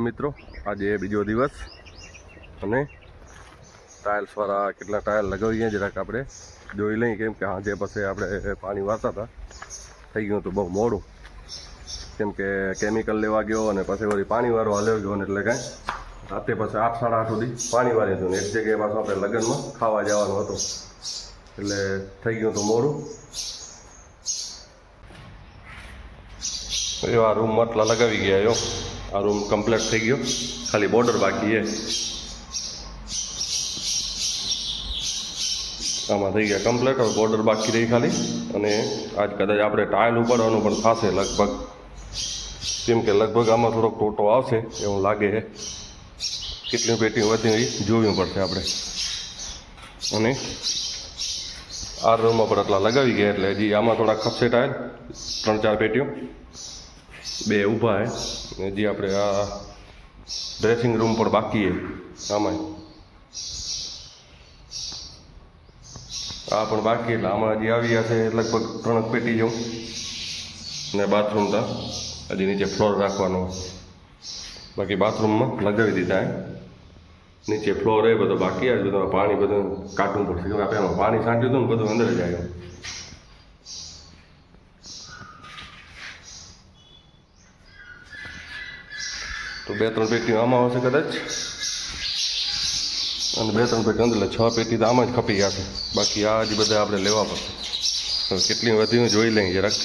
મિત્રો, આજે બીજો દિવસ અને ટાઇલ્સવાળા કેટલા ટાઇલ લગાવીએ જરાક આપણે જોઈ લઈએ, કેમ કે આજે પછી આપણે પાણી વારતા હતા થઈ ગયું હતું બહુ મોડું, કેમ કે કેમિકલ લેવા ગયો અને પછી વળી પાણી વાળો હાલ્યો ગયો ને એટલે કાંઈ રાતે પછી 8 સાડા 8 સુધી પાણી વાળી હતું ને એક જગ્યાએ પાછું આપણે લગ્નમાં ખાવા જવાનું હતું એટલે થઈ ગયું હતું મોડું. આ રૂમ આટલા લગાવી ગયા જો, આ રૂમ કમ્પ્લીટ થઈ ગયો, ખાલી બોર્ડર બાકી છે. આમાં થઈ ગયા કમ્પ્લીટ, હવે બોર્ડર બાકી રહી ખાલી. અને આજ કદાચ આપણે ટાઇલ ઉપાડવાનું પણ થશે લગભગ, કેમ કે લગભગ આમાં થોડોક ટોટો આવશે એવું લાગે છે. કેટલી પેટી વધી જોવી પડશે આપણે. અને આ રૂમમાં પણ આટલા લગાવી ગયા એટલે હજી આમાં થોડા ખપશે ટાઇલ, 3-4 પેટીઓ, 2 ઊભા છે. હજી આપણે આ ડ્રેસિંગ રૂમ પણ બાકી છે, આમાં આ પણ બાકી, એટલે આમાં હજી આવી ગયા છે લગભગ 3 પેટી જેવું. ને બાથરૂમ તો હજી નીચે ફ્લોર રાખવાનો, બાકી બાથરૂમમાં લગાવી દીધા હે. નીચે ફ્લોર એ બધો બાકી, આ બધું પાણી બધું કાઢવું પડશે, કેમ આપણે એમાં પાણી છાંટ્યું હતું ને બધું અંદર જાય. તો 2-3 પેટી આમાં આવશે કદાચ, અને 2-3 પેટી અંદર, એટલે 6 પેટી તો આમાં જ ખપી ગયા છે. બાકી આ જ બધા આપણે લેવા પડશે. હવે કેટલી વધી જોઈ લઈએ જરાક.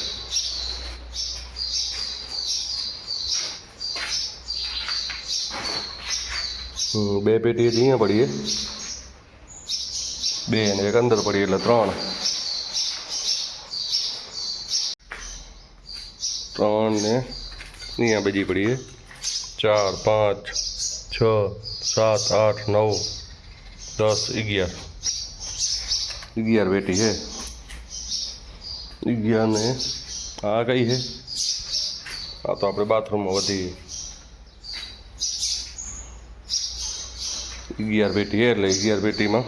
બે પેટી અહીંયા પડીએ, 2 અને એક અંદર પડી એટલે 3 ને અહીંયા બીજી પડીએ 4, 5, 6, 7, 8, 9, 10, 11 પેટી છે. 11 ને આ કઈ છે? આ તો આપણે બાથરૂમમાં વધી 11 પેટી છે, એટલે 11 પેટીમાં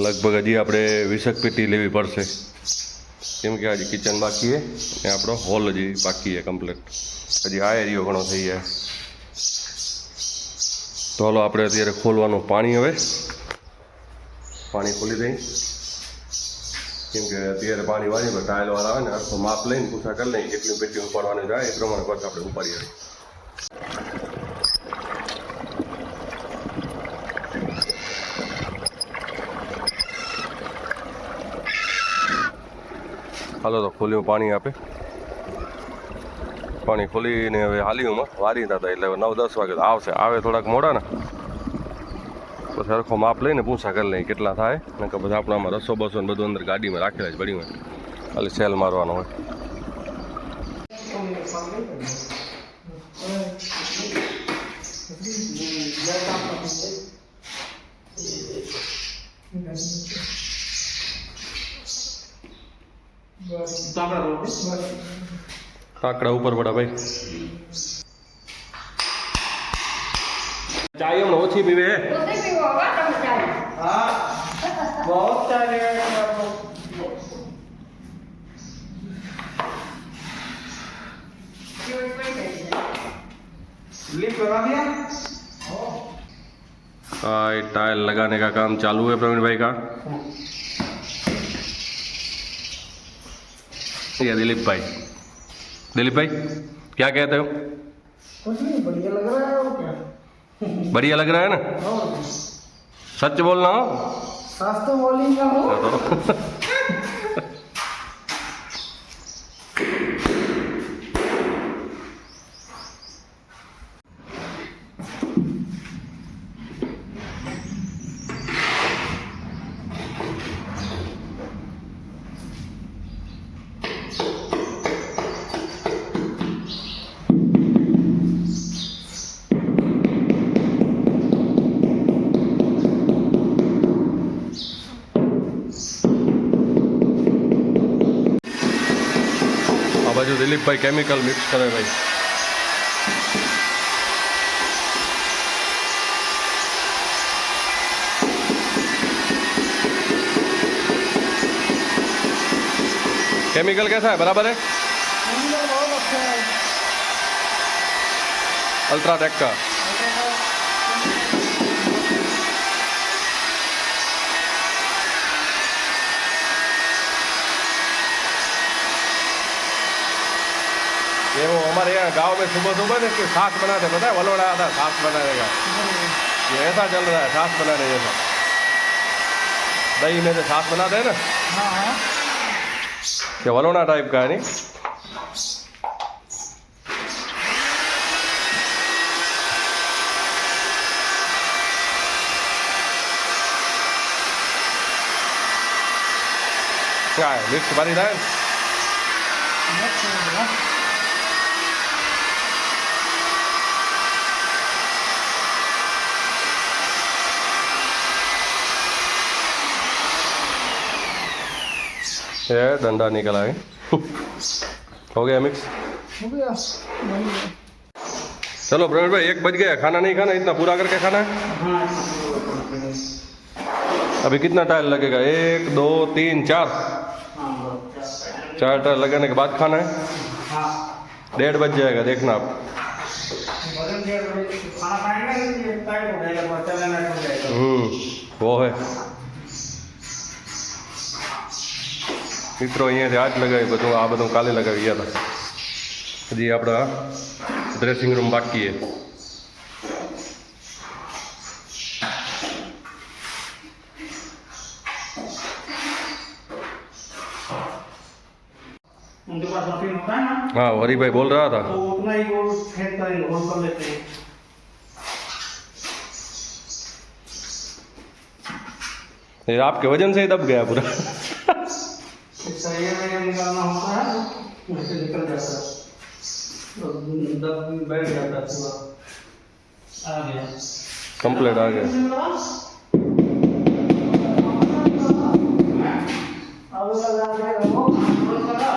લગભગ હજી આપણે 20 પેટી લેવી પડશે, કેમ કે હજી કિચન બાકી છે ને આપણો હોલ હજી બાકી છે કમ્પ્લીટ. હજી આ એરિયો ઘણો થઈ જાય. તો હાલો આપણે અત્યારે ખોલવાનું પાણી. હવે પાણી ખોલી દઈએ, કેમ કે અત્યારે પાણી વાળી ટાઇલવાળા આવે ને આખો માપ લઈને પૂછા કરી લઈએ કેટલી પેટી ઉપાડવાની જાય, એ પ્રમાણે પછી આપણે ઉપાડીએ. હાલો તો ખોલ્યું પાણી, આપે પાણી ખોલીને હવે હાલીઓમાં વારી હતા, એટલે 9-10 વાગે આવશે. આવે થોડાક મોડા ને પછી સરખો માપ લઈને પૂછા કરી લઈએ કેટલા થાય, ને કે પછી આપણે આમાં રસો બસો ને બધું અંદર ગાડીમાં રાખેલા જ બડીમાં, ખાલી સેલ મારવાનો હોય. કાકડા ઉપર પડા ભાઈ, ચાય હમણાં ઓછી પીવે. टाइल लगाने का काम चालू है प्रवीण भाई का. ये दिलीप भाई क्या कहते हो? कुछ नहीं, बढ़िया लग रहा है. और क्या बढ़िया लग रहा है ना? सच बोलना हो, सास तो बोलेंगे हो. बाजू दिलीप भाई केमिकल मिक्स करे भाई. केमिकल कैसा है, बराबर है? बहुत अच्छा है. अल्ट्राटेक का। ये वो हमारे यहाँ गांव में सुबह सुबह ना कि छाछ बनाते, पता है, वलोड़ा आता छाछ बनाने का, ये ऐसा चल रहा है छाछ बनाने जैसा। दही में से छाछ बनाते हैं ना, हाँ हाँ ये वलोड़ा टाइप का है नहीं। क्या है, मिक्स भरी रहा है। मस्त है भैया। ये डंडा निकला है। हो गया मिक्स। हो गया बन गया। चलो प्रवीण भाई, 1 बज गया, खाना नहीं खाना, इतना पूरा करके खाना है। हाँ अभी कितना टाइम लगेगा? 1 2 3 4 4 टाइम लगाने के बाद खाना है। हाँ 1:30 बज जाएगा, देखना आप। भोजन किया तो खाना खाएंगे ये टाइम हो जाएगा, चलना हो जाएगा। वो है મિત્રો, અહીંયાથી આજ લગાવી બધું, આ બધું કાલે લગાવી ગયા હતા. હજી આપણા ડ્રેસિંગ રૂમ બાકી છે. उनके पास मशीन होता है ना, हाँ, हरीभाई बोल रहा था. तो उतना ही गोल फेंक करेंगे, गोल कर लेते हैं। ये आपके वजन से ही दब गया पूरा. सही में निकालना होता है, वैसे निकल जाता है, तो दब बैठ जाता है पूरा। आ गया कंप्लीट आ गया. अब लगा देगा वो गोल करा।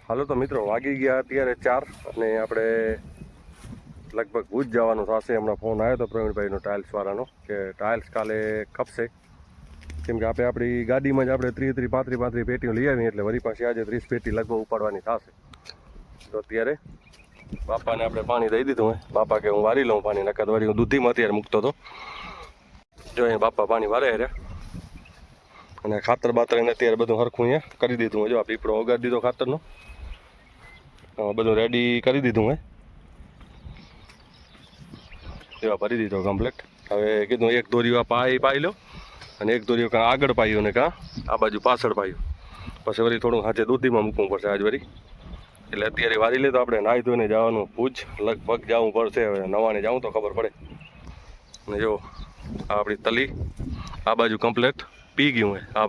હાલો તો મિત્રો, વાગી ગયા અત્યારે 4 અને આપણે લગભગ ભુજ જવાનું થશે. હમણાં ફોન આવ્યો હતો પ્રવીણભાઈનો ટાઇલ્સવાળાનો કે ટાઇલ્સ કાલે ખપશે, કેમ કે આપણે આપણી ગાડીમાં જ આપણે 30-35 પેટીઓ લઈ આવીએ, એટલે વળી પાછી આજે 30 પેટી લગભગ ઉપાડવાની થશે. તો અત્યારે બાપાને આપણે પાણી દઈ દીધું હોય. બાપા કે હું વારી લઉં પાણી, નકર વળી હું દૂધીમાં અત્યારે મૂકતો હતો. જો અહીંયા બાપા પાણી વારે રહ્યા, અને ખાતર બાતર એને અત્યારે બધું હરખું અહીંયા કરી દીધું હોય. જો આ પીપળો ઓગાડી દીધો ખાતરનો, બધું રેડી કરી દીધું હોય. એવા ભરી દીધો કમ્પ્લેટ. હવે કીધું એક દોરીઓ પાઈ લો, અને એક દોરીઓ કાં આગળ પાયું ને કાં આ બાજુ પાછળ પાયું. પછી વળી થોડું હાથે દૂધીમાં મૂકવું પડશે આજ વળી. એટલે અત્યારે વારી લે તો આપણે નાહી ધોઈને જવાનું ભુજ લગભગ જવું પડશે. હવે નવાને જાઉં તો ખબર પડે. અને જો આ આપણી તલી આ બાજુ કમ્પ્લેટ પી ગયું હોય. આ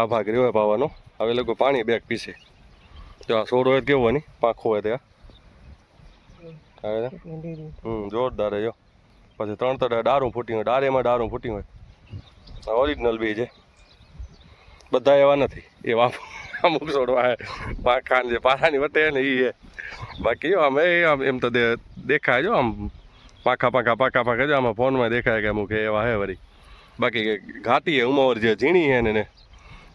ભાગ રહ્યો હોય પાવાનો. હવે લોકો પાણી બેગ પીશે. જો આ સોડ હોય કેવો હોય નહીં, પાંખો હોય ત્યાં જોરદાર જો. પછી 3 ડારું ફૂટી હોય, ડારેમાં ડારું ફૂટી હોય. ઓરિજિનલ બી છે, બધા એવા નથી. એવા અમુક છોડવા પાંખાને જે પારાની વટે ને એ છે. બાકી આમ એમ તો દેખાય જો, આમ પાખા જો આમાં ફોનમાં દેખાય કે અમુક એવા હે વળી. બાકી ઘાટી હે, ઉમર જે ઝીણી હે ને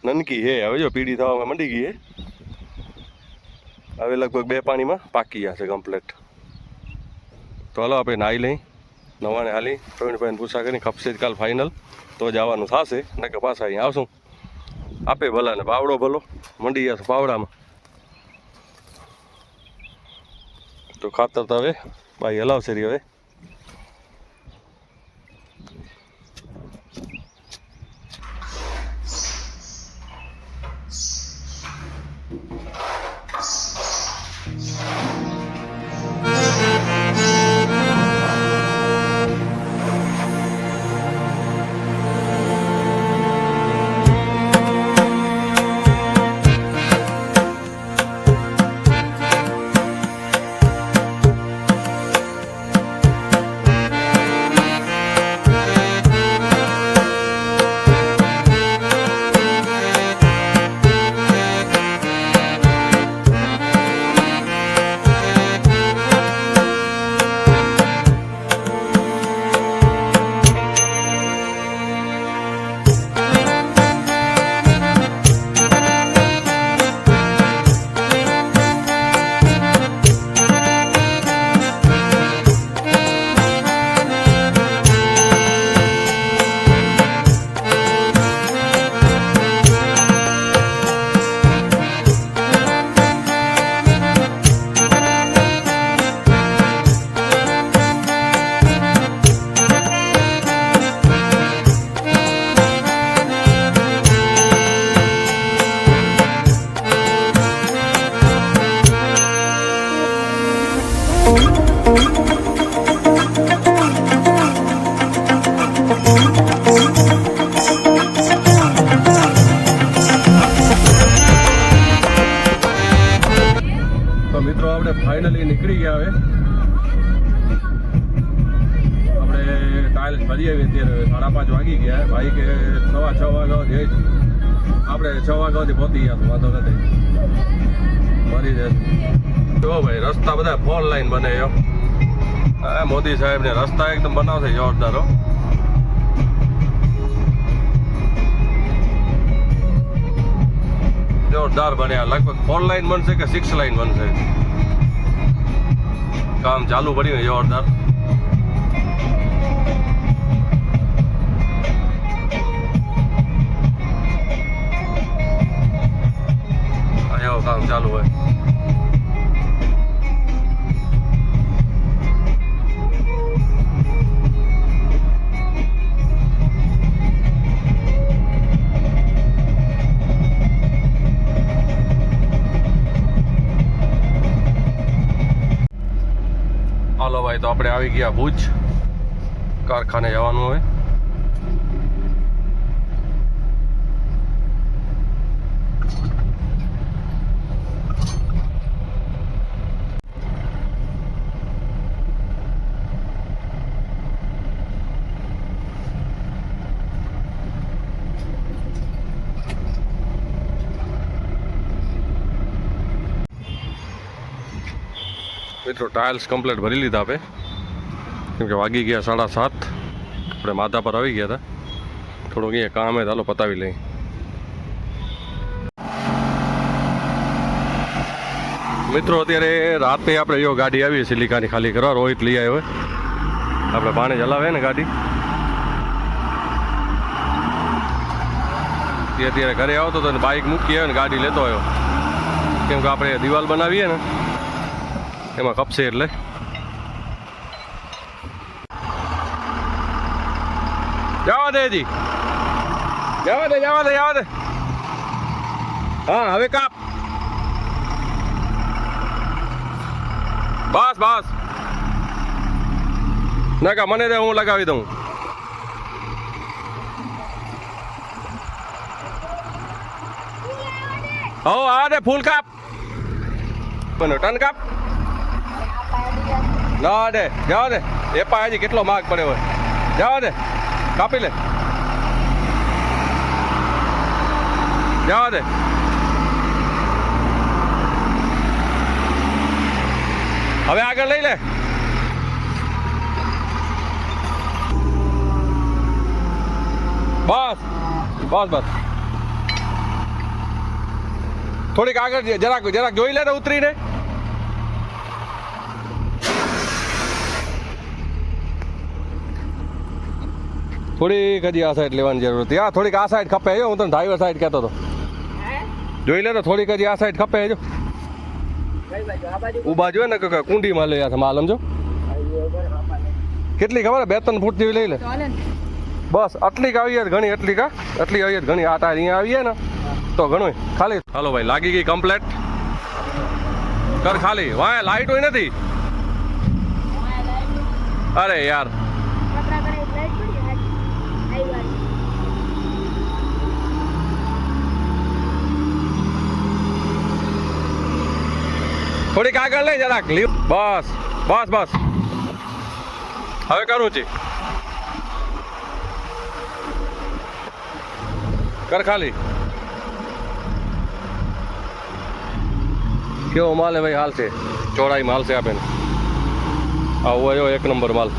નનકી હે. હવે જો પીળી થવામાં મંડી ગઈ હે. હવે લગભગ 2 પાણીમાં પાકી જશે કમ્પ્લેટ. તો હાલો આપણે નાહી લઈ, નવાને હાલી પ્રવીણભાઈને પૂછા કરીને ખપશે જ કાલ ફાઇનલ, તો જવાનું થશે. નકર પાછા અહીંયા આવશું. આપે ભલા ને પાવડો ભલો મંડી જશે પાવડામાં. તો ખાતર તો હવે બાઈ હલાવશે રહી હવે. તો મિત્રો આપણે ફાઇનલી નીકળી ગયા હવે આપણે ટાઇલ્સ ભરી આવી અત્યારે 5:30 વાગી ગયા ભાઈ કે 6:15 વાગ્યા સુધી આપણે 6 વાગ્યા સુધી પહોંચી ગયા તો વાંધો નથી ભરી દે જો ભાઈ રસ્તા બધા 4 લાઈન બને હા મોદી સાહેબ ને રસ્તા એકદમ બનાવશે જોરદાર હો જોરદાર બન્યા લગભગ 4 લાઈન બનશે કે 6 લાઈન બનશે કામ ચાલુ કર્યું જોરદાર આયો કામ ચાલુ હોય હાલો ભાઈ તો આપણે આવી ગયા ભુજ કારખાને જવાનું હોય મિત્રો ટાઇલ્સ કમ્પ્લીટ ભરી લીધા આપણે કેમ કે વાગી ગયા 7:30 આપણે માથા પર આવી ગયા હતા થોડુંક અહીંયા કામ હે ચાલો પતાવી લઈએ મિત્રો અત્યારે રાતે આપણે જો ગાડી આવી સિલિકાની ખાલી કરવા રોહિત લઈ આવ્યો હોય આપણે પાણી ચલાવે ને ગાડી તે અત્યારે ઘરે આવતો તો બાઇક મૂકી આવ્યો ને ગાડી લેતો આવ્યો કેમ કે આપણે દિવાલ બનાવીએ ને એમાં કપશે એટલે જવા દે જી જવા દે હા હવે કાપ બસ ના કા મને દે હું લગાવી દઉં હો આ દે ફૂલ કાપ ટન કાપ ના દે જવા દે એ પા હજી કેટલો માર્ક પડ્યો હોય જવા દે કાપી લે જવા દે હવે આગળ લઈ લે બસ થોડીક આગળ જરાક જોઈ લે તો ઉતરીને થોડીક હજી આ સાઈડ લેવાની જરૂર હતી હા થોડીક આ સાઈડ ખપે જો હું તને ડ્રાઈવર સાઈડ કહેતો હતો જોઈ લે તો થોડીક હજી આ સાઈડ ખપે જો ઊભા જોઈએ ને કે કુંડીમાં લઈ માલ સમજો કેટલી ખબર 2-3 ફૂટ જેવી લઈ લે બસ આટલી આવીએ ઘણી આટલી આવીએ ઘણી આ ટાયર અહીંયા આવીએ ને તો ઘણું ખાલી હાલો ભાઈ લાગી ગઈ કમ્પ્લેટ કર ખાલી વાય લાઈટ હોય નથી અરે યાર થોડીક આગળ લઈ જરાક બસ હવે કરું છે કર ખાલી કેવો માલ હે ભાઈ હાલ છે ચોડાઈ માલ છે આપે આવો આવ્યો 1 નંબર માલ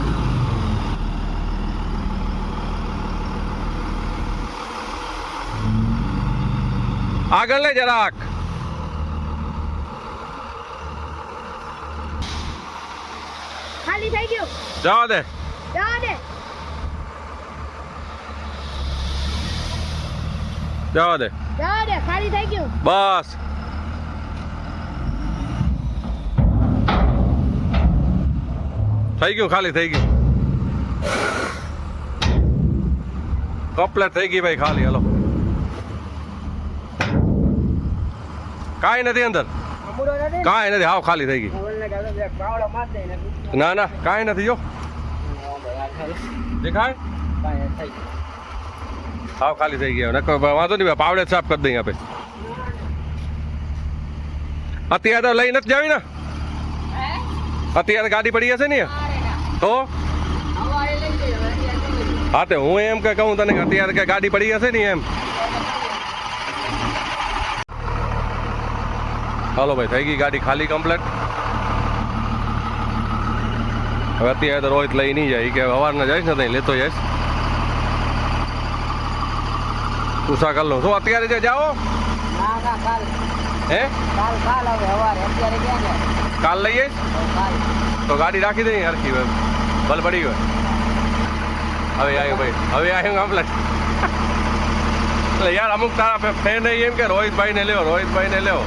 આગળ લે જરાક ખાલી થઈ ગયું જવા દે ખાલી થઈ ગયું બસ થઈ ગયું ખાલી થઈ ગયું કમ્પ્લેટ થઈ ગઈ ભાઈ ખાલી હાલો કાંઈ નથી અંદર કાંઈ નથી હાવ ખાલી થઈ ગઈ પાવડો માર દે ને ના ના કાંઈ નથી જો દેખાય હાવ ખાલી થઈ ગયા નકર વાંધો નહીં પાવડે સાફ કરી દઈએ આપણે અત્યારે તો લઈ નથી જાવી ને અત્યારે ગાડી પડી હશે ને તો હા તે હું એમ કે કહું તને કે અત્યારે કે ગાડી પડી હશે ને એમ હાલો ભાઈ થઈ ગઈ ગાડી ખાલી કમ્પ્લેટ હવે અત્યારે તો રોહિત લઈ નહીં જાય કે સવારના જઈશ ને ત્યાં લેતો જઈશ ઉષા કર લઉં શું અત્યારે જે જાઓ ના ના કાલ હે કાલ કાલ હવે હવારે અત્યારે ક્યાં જાય કાલ લઈ જઈશ કાલ તો ગાડી રાખી દઈ હરખી ભલ પડી ગયો હવે આવ્યો ભાઈ હવે આવ્યો કમ્પ્લેટ એટલે યાર અમુક તારા ફ્રેન્ડ એમ કે રોહિતભાઈને લેવો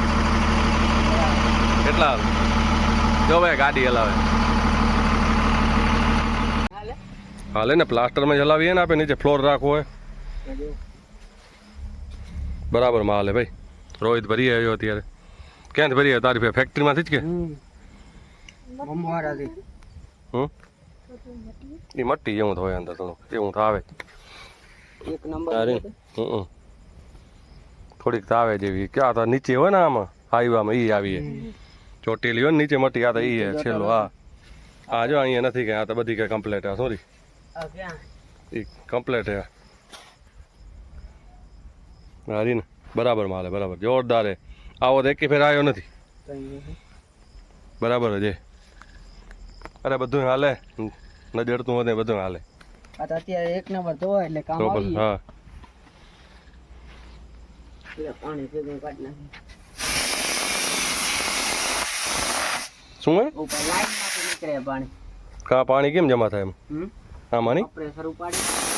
કેટલા જો ભાઈ ગાડી હલાવે હાલે ને પ્લાસ્ટરમાં જ હલાવીએ ને આપણે નીચે ફ્લોર રાખવો હોય બરાબર માં હાલે ભાઈ રોહિત ભરી આવ્યો અત્યારે ક્યાંથી ભરી આવ્યો તારી ફેક્ટરીમાંથી જ કે મમ્મારાથી એ મટ્ટી જેવું હોય અંદર થોડું એવું તો આવે એક નંબર અરે થોડીક તો આવે જેવી ક્યાં તો નીચે હોય ને આમાં હાઈવામાં ઈ આવી ચોટેલી હોય ને નીચે મટી આ તો ઈ છેલ્લો હા જો અહીંયા નથી કે આ તો બધી કે કમ્પ્લેટ આ સોરી આ ક્યાં એ કમ્પ્લેટ હે હારી ને બરાબર માલે બરાબર જોરદાર હે આવો તો એકી ફેર આવ્યો નથી બરાબર જ હે અરે બધું હાલે નજરતું હોય ને બધું હાલે આ તો અત્યારે એક નંબર તો એટલે કામ બરાબર આવી હા એટલે પાણી ભેગું કાઢી નાખી શું હે ઉપર લાઈન માંથી નીકળે પાણી કા પાણી કેમ જમા થાય એમ આમાંની પ્રેશર ઉપાડી